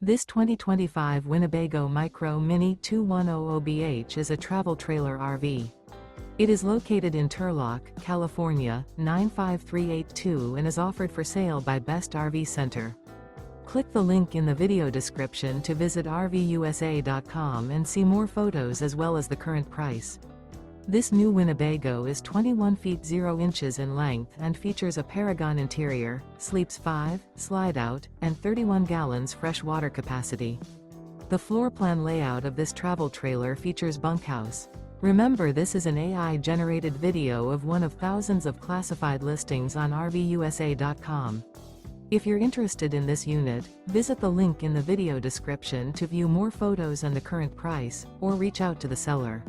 This 2025 Winnebago Micro Minnie 2100BH is a travel trailer RV. It is located in Turlock, California, 95382 and is offered for sale by Best RV Center. Click the link in the video description to visit RVUSA.com and see more photos as well as the current price. This new Winnebago is 21 feet 0 inches in length and features a Paragon interior, sleeps 5, slide-out, and 31 gallons fresh water capacity. The floor plan layout of this travel trailer features bunkhouse. Remember, this is an AI-generated video of one of thousands of classified listings on RVUSA.com. If you're interested in this unit, visit the link in the video description to view more photos and the current price, or reach out to the seller.